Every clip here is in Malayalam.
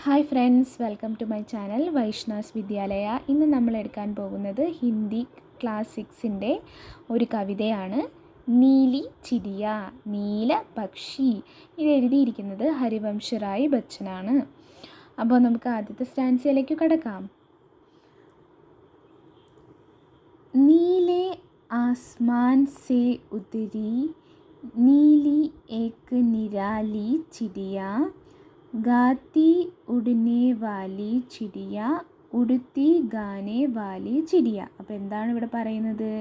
Hi friends, welcome to my channel Vaishnas Vidyalaya. ഇന്ന് നമ്മൾ എടുക്കാൻ പോകുന്നത് ഹിന്ദി ക്ലാസ് 6ൻ്റെ ഒരു കവിതയാണ്. നീലി ചിടിയ, നീല പക്ഷി. ഇത് എഴുതിയിരിക്കുന്നത് ഹരിവംശ റായ് ബച്ചനാണ്. അപ്പോൾ നമുക്ക് ആദ്യത്തെ സ്റ്റാൻസയിലേക്ക് കടക്കാം. നീലെ ആസ്മാൻ സെ ഉതരി നീലി ഏക് നിരാലി ചിടിയ गाती उड़ने वाली चिड़िയ ഉടുത്തി ഗാനെ വാലി ചിടിയ. അപ്പോൾ എന്താണ് ഇവിടെ പറയുന്നത്?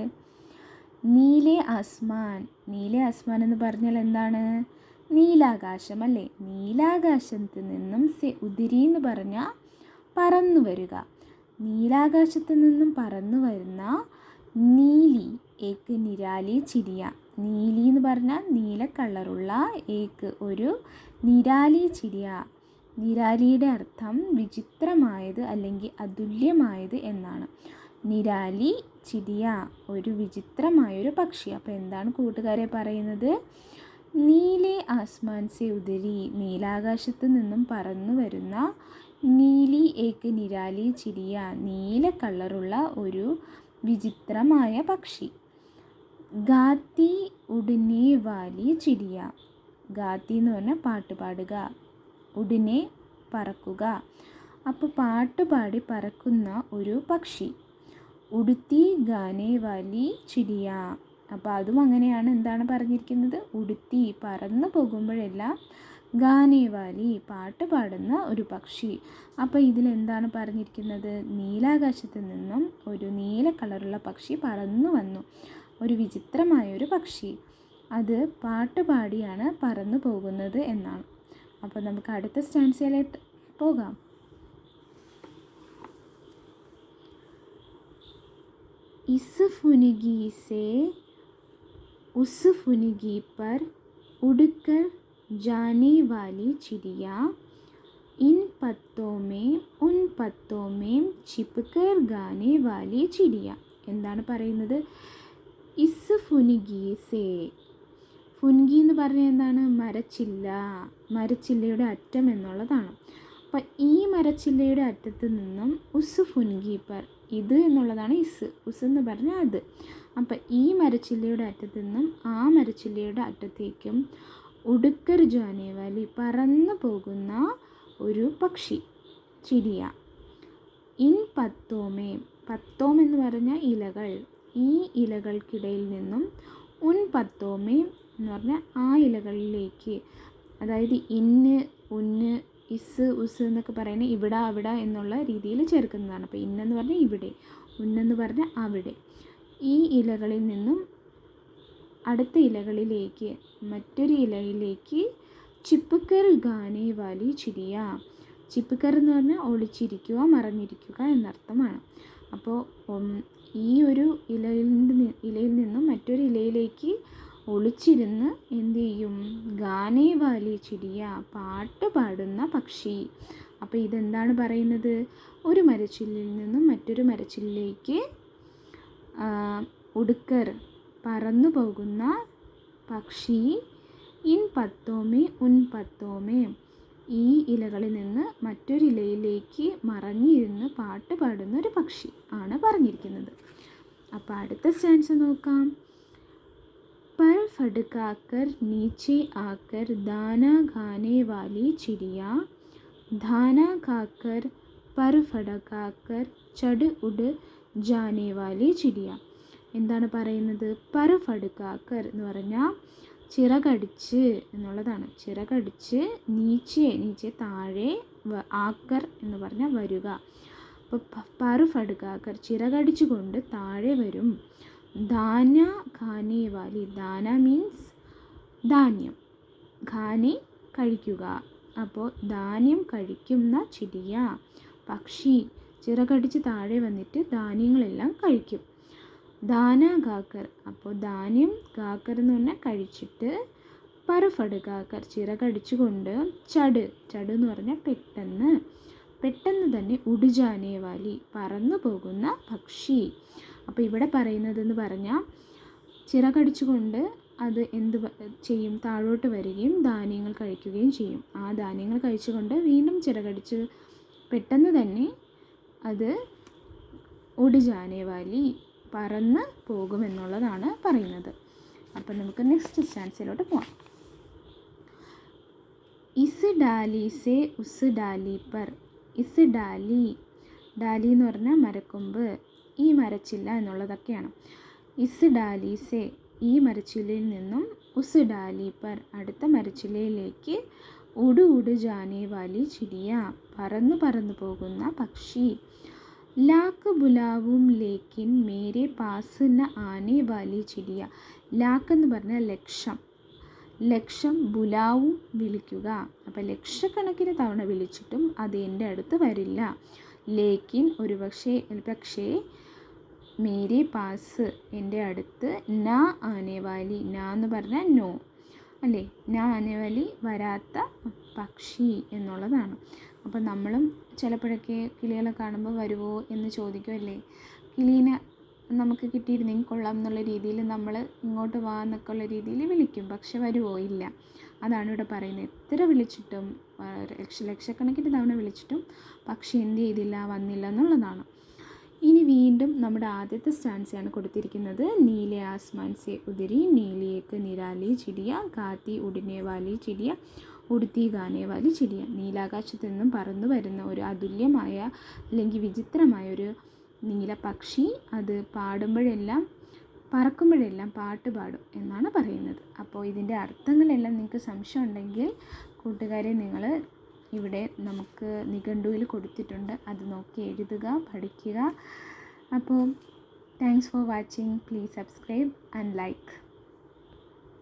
നീലെ ആസ്മാൻ. നീലെ ആസ്മാൻ എന്ന് പറഞ്ഞാൽ എന്താണ്? നീലാകാശം അല്ലേ? നീലാകാശത്ത് നിന്നും സെ ഉതിരി എന്ന് പറഞ്ഞാൽ പറന്നു വരിക. നീലാകാശത്ത് നിന്നും പറന്നു വരുന്ന നീലി ഏക്ക് നിരാലി ചിടിയ. നീലി എന്ന് പറഞ്ഞാൽ നീല കളറുള്ള ഏക്ക് ഒരു നിരാലി ചിടിയ. നിരാലിയുടെ അർത്ഥം വിചിത്രമായത് അല്ലെങ്കിൽ അതുല്യമായത് എന്നാണ്. നിരാലി ചിടിയ, ഒരു വിചിത്രമായൊരു പക്ഷി. അപ്പോൾ എന്താണ് കൂട്ടുകാരെ പറയുന്നത്? നീലെ ആസ്മാൻ സെ ഉദരി, നീലാകാശത്ത് നിന്നും പറന്നു വരുന്ന നീലി ഏക്ക് നിരാലി ചിടിയ, നീല കളറുള്ള ഒരു വിചിത്രമായ പക്ഷി. ഗാത്തി ഉടനെ വാലി ചിടിയ. ഗാത്തി എന്ന് പറഞ്ഞാൽ പാട്ട് പാടുക, ഉടനെ പറക്കുക. അപ്പോൾ പാട്ടുപാടി പറക്കുന്ന ഒരു പക്ഷി. ഉടുത്തി ഗാനെ വാലി ചിടിയ. അപ്പോൾ അതും അങ്ങനെയാണ്. എന്താണ് പറഞ്ഞിരിക്കുന്നത്? ഉടുത്തി പറന്നു പോകുമ്പോഴെല്ലാം ഗാനെ വാലി പാട്ട് പാടുന്ന ഒരു പക്ഷി. അപ്പോൾ ഇതിലെന്താണ് പറഞ്ഞിരിക്കുന്നത്? നീലാകാശത്ത് നിന്നും ഒരു നീല കളറുള്ള പക്ഷി പറന്നു വന്നു. ഒരു വിചിത്രമായൊരു പക്ഷി, അത് പാട്ടുപാടിയാണ് പറന്നു പോകുന്നത് എന്നാണ്. അപ്പോൾ നമുക്ക് അടുത്ത സ്റ്റാൻസയിലേക്ക് പോകാം. ഇസ് ഫുനുഗി സെ ഉസ് ഫുനുഗി पर उड़कर जाने वाली चिड़िया इन पत्तों में उन पत्तों में छिपकर गाने वाली चिड़िया. എന്താണ് പറയുന്നത്? Is ഫുനുഗി say. ഫുൻഗി എന്ന് പറഞ്ഞാൽ എന്താണ്? മരച്ചില്ല, മരച്ചില്ലയുടെ അറ്റം എന്നുള്ളതാണ്. അപ്പം ഈ മരച്ചില്ലയുടെ അറ്റത്ത് നിന്നും ഉസ് ഫുൻഗി പർ, ഇത് എന്നുള്ളതാണ് ഇസ്. ഉസ് എന്ന് പറഞ്ഞാൽ അത്. അപ്പം ഈ മരച്ചില്ലയുടെ അറ്റത്ത് നിന്നും ആ മരച്ചില്ലയുടെ അറ്റത്തേക്കും ഉടുക്കർ ജാനെ വാലി പറന്നു പോകുന്ന ഒരു പക്ഷി, ചിടിയ. ഇൻ പത്തോമേ, പത്തോം എന്ന് പറഞ്ഞാൽ ഇലകൾ, ഈ ഇലകൾക്കിടയിൽ നിന്നും ഉൻ പത്തോമേ എന്ന് പറഞ്ഞാൽ ആ ഇലകളിലേക്ക്, അതായത് ഇന്ന് ഉന്ന് ഇസ് ഉസ് എന്നൊക്കെ പറയുന്നത് ഇവിടെ അവിടെ എന്നുള്ള രീതിയിൽ ചേർക്കുന്നതാണ്. അപ്പോൾ ഇന്നെന്ന് പറഞ്ഞാൽ ഇവിടെ, ഉന്നെന്ന് പറഞ്ഞാൽ അവിടെ. ഈ ഇലകളിൽ നിന്നും അടുത്ത ഇലകളിലേക്ക്, മറ്റൊരു ഇലയിലേക്ക് ചിപ്പുക്കർ ഗാനെ വാലി ചിടിയ. ചിപ്പുക്കർ എന്ന് പറഞ്ഞാൽ ഒളിച്ചിരിക്കുക, മറഞ്ഞിരിക്കുക എന്നർത്ഥമാണ്. അപ്പോൾ ഈ ഒരു ഇലയിൽ നിന്നും മറ്റൊരു ഇലയിലേക്ക് ഒളിച്ചിരുന്ന് എന്ത് ചെയ്യും? ഗാനെ വാലി ചിടിയ, പാട്ട് പാടുന്ന പക്ഷി. അപ്പോൾ ഇതെന്താണ് പറയുന്നത്? ഒരു മരച്ചില്ലിൽ നിന്നും മറ്റൊരു മരച്ചില്ലിലേക്ക് ഉടുക്കർ പറന്നു പോകുന്ന പക്ഷി. ഇൻ പത്തോമേ ഉൻ പത്തോമേ, ഈ ഇലകളിൽ നിന്ന് മറ്റൊരു ഇലയിലേക്ക് മറഞ്ഞിരുന്ന് പാട്ട് പാടുന്ന ഒരു പക്ഷി ആണ് പറഞ്ഞിരിക്കുന്നത്. അപ്പോൾ അടുത്ത സ്റ്റാൻസ് നോക്കാം. पर फड़काकर नीचे आकर दाना खाने वाली चिड़िया दाना खाकर पर फड़काकर चढ़ उड़ जाने वाली चिड़िया. എന്താണ് പറയുന്നത്? പർ ഫടുക്കാക്കർ എന്ന് പറഞ്ഞാൽ ചിറകടിച്ച് എന്നുള്ളതാണ്. ചിറകടിച്ച് നീച്ചെ താഴെ, ആക്കർ എന്ന് പറഞ്ഞാൽ വരിക. അപ്പോൾ പർ ഫടുക്കാക്കർ ചിറകടിച്ചു കൊണ്ട് താഴെ വരും. ധാന ഖാനെ വാലി, ധാന മീൻസ് ധാന്യം, ഖാനെ കഴിക്കുക. അപ്പോൾ ധാന്യം കഴിക്കുന്ന ചിടിയ, പക്ഷി ചിറകടിച്ച് താഴെ വന്നിട്ട് ധാന്യങ്ങളെല്ലാം കഴിക്കും. ധാന ഖാക്കർ, അപ്പോൾ ധാന്യം ഖാക്കർ എന്ന് പറഞ്ഞാൽ കഴിച്ചിട്ട്, പർഫട് ഖാക്കർ ചിറകടിച്ചു കൊണ്ട്, ചട് എന്ന് പറഞ്ഞാൽ പെട്ടെന്ന് തന്നെ ഉടുജാനെ വാലി പറന്നു പോകുന്ന പക്ഷി. അപ്പോൾ ഇവിടെ പറയുന്നതെന്ന് പറഞ്ഞാൽ ചിറകടിച്ചുകൊണ്ട് അത് ചെയ്യും, താഴോട്ട് വരികയും ധാന്യങ്ങൾ കഴിക്കുകയും ചെയ്യും. ആ ധാന്യങ്ങൾ കഴിച്ചുകൊണ്ട് വീണ്ടും ചിറകടിച്ച് പെട്ടെന്ന് തന്നെ അത് ഉഡ് ജാനെ വാലി, പറന്ന് പോകുമെന്നുള്ളതാണ് പറയുന്നത്. അപ്പം നമുക്ക് നെക്സ്റ്റ് സ്റ്റാൻസിലോട്ട് പോകാം. ഇസ് ഡാലി സെ ഉസ് ഡാലി പർ. ഇസ് ഡാലി, ഡാലി എന്ന് പറഞ്ഞാൽ മരക്കൊമ്പ്, ഈ മരച്ചില്ല എന്നുള്ളതൊക്കെയാണ്. ഇസ് ഡാലി സെ, ഈ മരച്ചില്ലയിൽ നിന്നും, ഉസ് ഡാലി പർ, അടുത്ത മരച്ചില്ലയിലേക്ക്, ഉഡ് ജാനെ വാലി ചിടിയ, പറന്ന് പറന്നു പോകുന്ന പക്ഷി. ലാക്ക് ബുലാവും ലേക്കിൻ മേരെ പാസ് ന ആനെ വാലി ചിടിയ. ലാക്ക് എന്ന് പറഞ്ഞാൽ ലക്ഷം, ലക്ഷം, ബുലാവും വിളിക്കുക. അപ്പോൾ ലക്ഷക്കണക്കിന് തവണ വിളിച്ചിട്ടും അത് എൻ്റെ അടുത്ത് വരില്ല. ലേക്കിൻ പക്ഷേ, മേരെ പാസ്, എൻ്റെ അടുത്ത്, ന ആനേവാലി, ന എന്ന് പറഞ്ഞാൽ നോ അല്ലേ, ന ആനേവാലി വരാത്ത പക്ഷി എന്നുള്ളതാണ്. അപ്പം നമ്മളും ചിലപ്പോഴൊക്കെ കിളികളെ കാണുമ്പോൾ വരുമോ എന്ന് ചോദിക്കുമല്ലേ. കിളീനെ നമുക്ക് കിട്ടിയിരുന്നെങ്കിൽ കൊള്ളാം എന്നുള്ള രീതിയിൽ നമ്മൾ ഇങ്ങോട്ട് വാ എന്നൊക്കെ ഉള്ള രീതിയിൽ വിളിക്കും, പക്ഷെ വരുമോ? ഇല്ല. അതാണ് ഇവിടെ പറയുന്നത്. എത്ര വിളിച്ചിട്ടും, ലക്ഷക്കണക്കിന് തവണ വിളിച്ചിട്ടും പക്ഷി എന്ത് ചെയ്തില്ല, വന്നില്ല എന്നുള്ളതാണ്. ഇനി വീണ്ടും നമ്മുടെ ആദ്യത്തെ സ്റ്റാൻസയാണ് കൊടുത്തിരിക്കുന്നത്. നീലെ ആസ്മാൻ സെ ഉതിരി നീലിയേക്ക് നിരാലി ചിടിയ, ഗാത്തി ഉടിനെ വാലി ചിടിയ, ഉടുത്തി ഗാനെ വാലി ചിടിയ. നീലാകാശത്തു നിന്നും പറന്നു വരുന്ന ഒരു അതുല്യമായ അല്ലെങ്കിൽ വിചിത്രമായ ഒരു നീലപക്ഷി, അത് പറക്കുമ്പോഴെല്ലാം പാട്ട് പാടും എന്നാണ് പറയുന്നത്. അപ്പോൾ ഇതിൻ്റെ അർത്ഥങ്ങളെല്ലാം നിങ്ങൾക്ക് സംശയം ഉണ്ടെങ്കിൽ കൂട്ടുകാരെ, നിങ്ങൾ ഇവിടെ നമുക്ക് നിഘണ്ടുവിൽ കൊടുത്തിട്ടുണ്ട്, അത് നോക്കി എഴുതുക, പഠിക്കുക. അപ്പോൾ thanks for watching. Please subscribe and like.